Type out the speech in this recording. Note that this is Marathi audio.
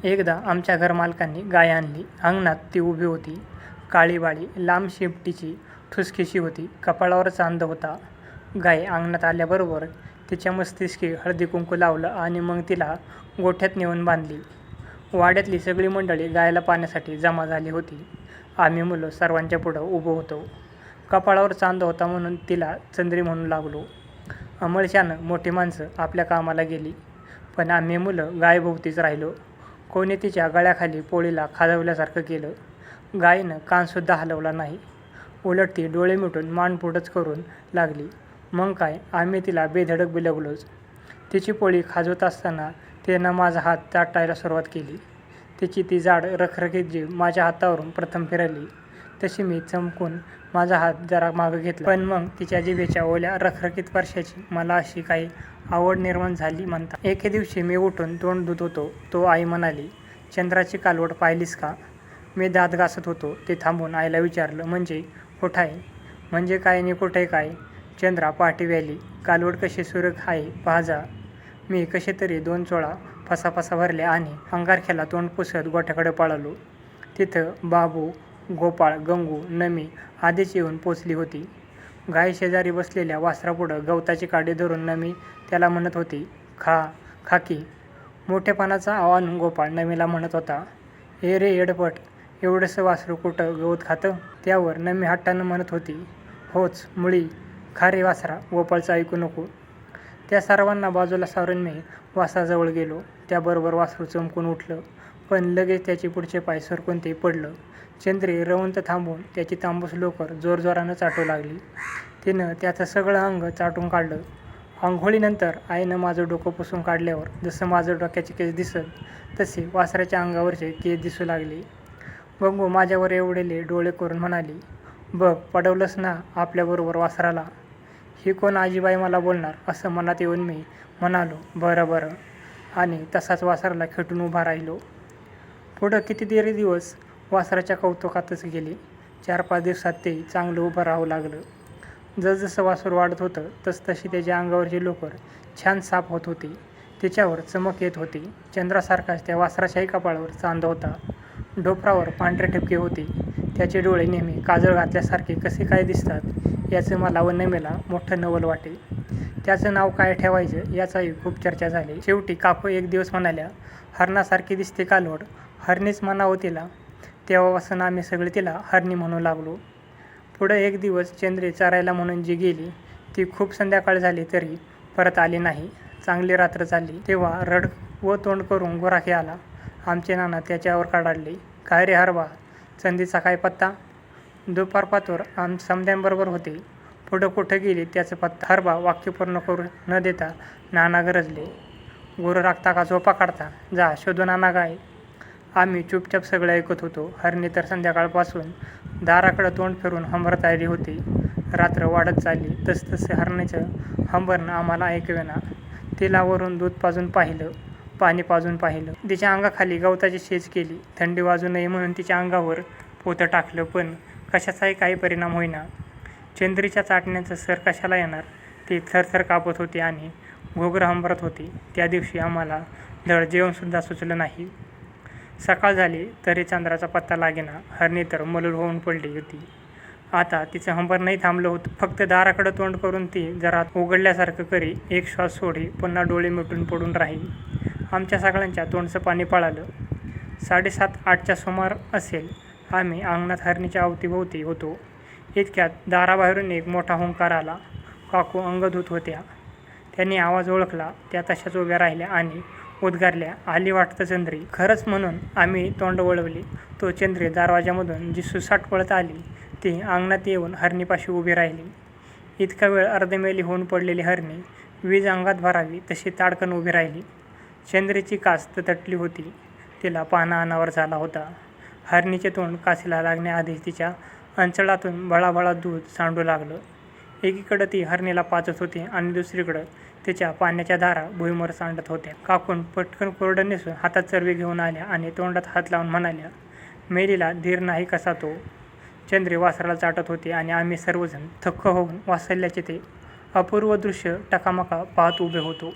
एकदा आमच्या घरमालकांनी गाय आणली. अंगणात ती उभी होती. काळीबाळी, लांब शेपटीची, ठुसकीशी होती. कपाळावर चांद होता. गाय अंगणात आल्याबरोबर तिच्या मस्तकाशी हळदीकुंकू लावलं आणि मग तिला गोठ्यात नेऊन बांधली. वाड्यातली सगळी मंडळी गायला पाहण्यासाठी जमा झाली होती. आम्ही मुलं सर्वांच्या पुढं उभं होतो. कपाळावर चांद होता म्हणून तिला चंद्री म्हणू लागलो. अमळशानं मोठी माणसं आपल्या कामाला गेली, पण आम्ही मुलं गायभोवतीच राहिलो. कोणी तिच्या गळ्याखाली पोळीला खाजवल्यासारखं केलं. गायीनं कानसुद्धा हलवला नाही. उलट ती डोळे मिटून मान पुढंच करून लागली. मग काय, आम्ही तिला बेधडक बिलगलोच. तिची पोळी खाजवत असताना तिनं माझा हात चाटायला सुरुवात केली. तिची ती जाड रखरखीत जीभ माझ्या हातावरून प्रथम फिरली, तशी मी चमकून माझा हात जरा मागं घेतला. पण मग तिच्या जिभेच्या ओल्या रखरखीत स्पर्शाची मला अशी काही आवड निर्माण झाली म्हणता. एके दिवशी मी उठून तोंड धुत होतो, तो आई म्हणाली, चंद्राची कालवड पाहिलीस का? मी दात घासत होतो ते थांबून आईला विचारलं, म्हणजे कुठाय? म्हणजे काय नि कुठे काय? चंद्रा पाठी व्याली, कालवड कशी सुरेख आहे पहा जा. मी कसे तरी 2 चोळा फसाफसा भरल्या आणि अंगारख्याला तोंड पुसत गोठ्याकडे पळालो. तिथं बाबू, गोपाळ, गंगू, नमी आधीच येऊन पोचली होती. गाय शेजारी बसलेल्या वासरापुढं गवताची काडी धरून नमी त्याला म्हणत होती, खा, खा की. मोठेपणाचा आणून गोपाळ नमीला म्हणत होता, ए रे येडपट, एवढंसं वासरू कुठं गवत खातं? त्यावर नमी हट्टानं म्हणत होती, होच मुळी, खा रे वासरा, गोपाळचं ऐकू नको. त्या सर्वांना बाजूला सारून मी वासराजवळ गेलो. त्याबरोबर वासरू चमकून उठलं, पण लगेच त्याचे पुढचे पाय सरकून ते पडलं. चंद्री रवंत थांबून त्याची तांबूस लोकर जोरजोरानं चाटू लागली. तिनं त्याचं सगळं अंग चाटून काढलं. आंघोळीनंतर आईनं माझं डोकं पुसून काढल्यावर जसं माझं डोक्याचे केस दिसत तसे वासराच्या अंगावरचे केस दिसू लागले. गंगू माझ्यावर एवढेले डोळे करून म्हणाली, बघ पडवलंस ना आपल्याबरोबर वासराला. ही कोण आजीबाई मला बोलणार? असं मनात येऊन मी म्हणालो, बरं बरं, आणि तसाच वासराला खेटून उभा राहिलो. पुढं कितीतरी दिवस वासराच्या कौतुकातच गेले. 4-5 दिवसात ते चांगलं उभं राहू लागलं. जसजसं वासरू वाढत होतं तसतशी त्याच्या अंगावरची लोकर छान साफ होत होती. तिच्यावर चमक येत होती. चंद्रासारखाच त्या वासराच्याही कपाळावर चांद होता. डोपरावर पांढरे ठिपके होते. त्याचे डोळे नेहमी काजळ घातल्यासारखे कसे काय दिसतात याचं मला व नमेला मोठं नवल वाटे. त्याचं नाव काय ठेवायचं याचाही खूप चर्चा झाली. शेवटी काकू एक दिवस म्हणाल्या, हरणासारखी दिसते कालवड, हरणीच म्हणावं तिला. तेव्हापासून आम्ही सगळे तिला हरणी म्हणू लागलो. पुढं एक दिवस चंद्री चरायला म्हणून जी गेली ती खूप संध्याकाळ झाली तरी परत आली नाही. चांगली रात्र चालली तेव्हा रड व तोंड करून गुराखी आला. आमचे नाना त्याच्यावर कडाडले, काय रे हरबा, चंदीचा काय पत्ता? दुपारपातूर समद्यांबरोबर होते. पुढं कुठं गेली त्याचं पत्ता? हरबा वाक्य पूर्ण करू न देता नाना गरजले, गुरु राखता का झोपा काढता? जा शोधून आणा गाय. आम्ही चुपचाप सगळं ऐकत होतो. हरणी तर संध्याकाळपासून दाराकडं तोंड फिरून हंबरत आली होती. रात्र वाढत चालली तसतसे हरणीचं हंबरणं आम्हाला ऐकवेना. तिला वरून दूध पाजून पाहिलं, पाणी पाजून पाहिलं. तिच्या अंगाखाली गवताची शेज केली. थंडी वाजू नये म्हणून तिच्या अंगावर पोतं टाकलं, पण कशाचाही काही परिणाम होईना. चंद्रीच्या चाटण्याचं सर कशाला येणार? ती थरथर कापत होती आणि घोगरं हंबरत होती. त्या दिवशी आम्हाला धड जेवणसुद्धा सुचलं नाही. सकाळ झाली तरी चंद्राचा पत्ता लागेना. हरणी तर मलूल होऊन पडली होती. आता तिचं हंबरणंही थांबलं होतं. फक्त दाराकडं तोंड करून ती जरा उघडल्यासारखं करी, एक श्वास सोडी, पुन्हा डोळे मिटून पडून राही. आमच्या सगळ्यांच्या तोंडचं पाणी पळालं. 7:30-8च्या सुमार असेल. आम्ही अंगणात हरणीच्या अवतीभोवती होतो. इतक्यात दाराबाहेरून एक मोठा हुंकार आला. काकू अंग धुत होत्या. त्यांनी आवाज ओळखला. त्या तशाच उभ्या राहिल्या आणि उद्गारल्या, आली वाटतं चंद्री. खरंच म्हणून आम्ही तोंड वळवली. तो चंद्री दरवाजामधून जी सुसाट पळत आली ती अंगणात येऊन हरणीपाशी उभी राहिली. इतका वेळ अर्धमेली होऊन पडलेली हरणी वीज अंगात भरावी तशी ताडकन उभी राहिली. चंद्रीची कास तटली होती. तिला पाहणं अनावर झाला होता. हरणीचे तोंड कासीला लागण्याआधीच तिच्या अंचळातून भळाभळा दूध सांडू लागलं. एकीकडं ती हरणीला पाजत होती आणि दुसरीकडं तिच्या पाण्याच्या धारा भुईमोर सांडत होत्या. काकून पटकन कोरडं नेसून हातात चरबी घेऊन आल्या आणि तोंडात हात लावून म्हणाल्या, मेलीला धीर नाही कसा तो. चंद्री वासराला चाटत होती आणि आम्ही सर्वजण थक्क होऊन वात्सल्याचे ते अपूर्व दृश्य टकामका पाहत उभे होतो.